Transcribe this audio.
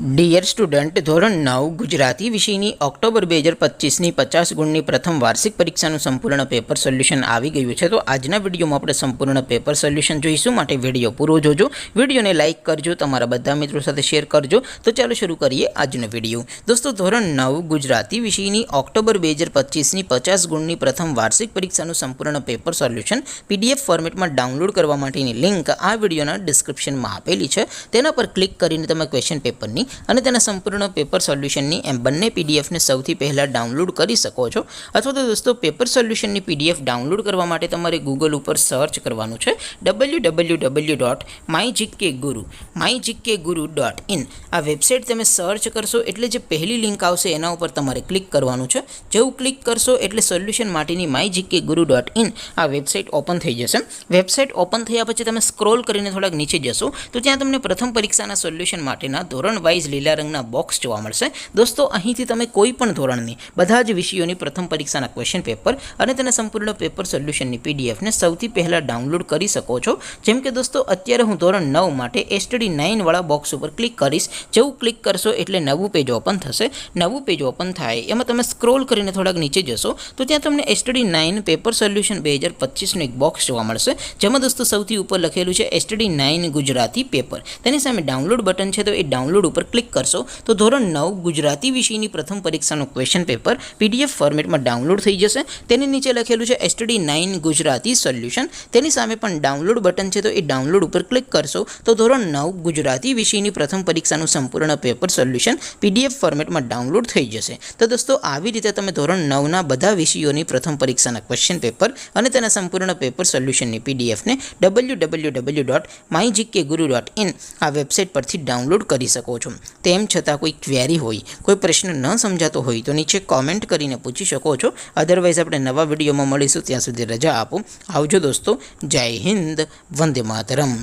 Dear student, ધોરણ 9 ગુજરાતી વિષયની October 2025ની 50 ગુણની પ્રથમ વાર્ષિક પરીક્ષાનું સંપૂર્ણ પેપર સોલ્યુશન આવી ગયું છે. તો આજના વિડીયોમાં આપણે સંપૂર્ણ પેપર સોલ્યુશન જોઈશું, માટે વિડીયો પૂરો જોજો. વિડીયોને લાઇક કરજો, તમારા બધા મિત્રો સાથે શેર કરજો. તો ચાલો શરૂ કરીએ આજનો વિડીયો. દોસ્તો, ધોરણ 9 ગુજરાતી વિષયની ઓક્ટોબર 2025ની 50 ગુણની પ્રથમ વાર્ષિક પરીક્ષાનું સંપૂર્ણ પેપર સોલ્યુશન પીડીએફ ફોર્મેટમાં ડાઉનલોડ કરવા માટેની લિંક આ વિડીયોના ડિસ્ક્રિપ્શનમાં આપેલી છે. તેના પર ક્લિક કરીને તમે ક્વેશ્ચન પેપરની અને તેના સંપૂર્ણ પેપર સોલ્યુશનની એમ બંને પીડીએફને સૌથી પહેલાં ડાઉનલોડ કરી શકો છો. અથવા તો દોસ્તો, પેપર સોલ્યુશનની પીડીએફ ડાઉનલોડ કરવા માટે તમારે ગૂગલ ઉપર સર્ચ કરવાનું છે www.mygkguru.in. આ વેબસાઇટ તમે સર્ચ કરશો એટલે જે પહેલી લિંક આવશે એના ઉપર તમારે ક્લિક કરવાનું છે. જેવું ક્લિક કરશો એટલે સોલ્યુશન માટેની mygkguru.in આ વેબસાઇટ ઓપન થઈ જશે. વેબસાઇટ ઓપન થયા પછી તમે સ્ક્રોલ કરીને થોડાક નીચે જશો તો ત્યાં તમને પ્રથમ પરીક્ષાના સોલ્યુશન માટેના ધોરણ વાઇઝ લીલા રંગના બોક્સ જોવા મળશે. દોસ્તો, અહીંથી તમે કોઈ પણ ધોરણની બધા જ વિષયોની પ્રથમ પરીક્ષાના ક્વેશ્ચન પેપર અને તેના સંપૂર્ણ પેપર સોલ્યુશનની પીડીએફને સૌથી પહેલાં ડાઉનલોડ કરી શકો છો. જેમ કે દોસ્તો, અત્યારે હું ધોરણ 9 માટે STD 9 વાળા બોક્સ ઉપર ક્લિક કરીશ. જેવું ક્લિક કરશો એટલે નવું પેજ ઓપન થશે. નવું પેજ ઓપન થાય એમાં તમે સ્ક્રોલ કરીને થોડાક નીચે જશો તો ત્યાં તમને STD 9 પેપર સોલ્યુશન 2025નું એક બોક્સ જોવા મળશે. જેમાં દોસ્તો સૌથી ઉપર લખેલું છે STD 9 ગુજરાતી પેપર. તેની સામે ડાઉનલોડ બટન છે, તો એ ડાઉનલોડ ઉપર ક્લિક કરશો તો ધોરણ 9 ગુજરાતી વિષયની પ્રથમ પરીક્ષાનું ક્વેશ્ચન પેપર પીડીએફ ફોર્મેટમાં ડાઉનલોડ થઈ જશે. તેની નીચે લખેલું છે STD 9 ગુજરાતી સોલ્યુશન. તેની સામે પણ ડાઉનલોડ બટન છે, તો એ ડાઉનલોડ ઉપર ક્લિક કરશો તો ધોરણ 9 ગુજરાતી વિષયની પ્રથમ પરીક્ષાનું સંપૂર્ણ પેપર સોલ્યુશન પીડીએફ ફોર્મેટમાં ડાઉનલોડ થઈ જશે. તો દોસ્તો, આવી રીતે તમે ધોરણ 9ના બધા વિષયોની પ્રથમ પરીક્ષાના ક્વેશ્ચન પેપર અને તેના સંપૂર્ણ પેપર સોલ્યુશનની પીડીએફને www.mygkguru.in આ વેબસાઇટ પરથી ડાઉનલોડ કરી શકો છો. તેમ છતાં કોઈ ક્વેરી હોય, કોઈ પ્રશ્ન ન સમજાતો હોય તો નીચે કોમેન્ટ કરીને પૂછી શકો છો. અધરવાઇઝ આપણે નવા વિડીયોમાં મળીશું. ત્યાં સુધી રજા આપો. આવજો દોસ્તો. જય હિન્દ. વંદે માતરમ.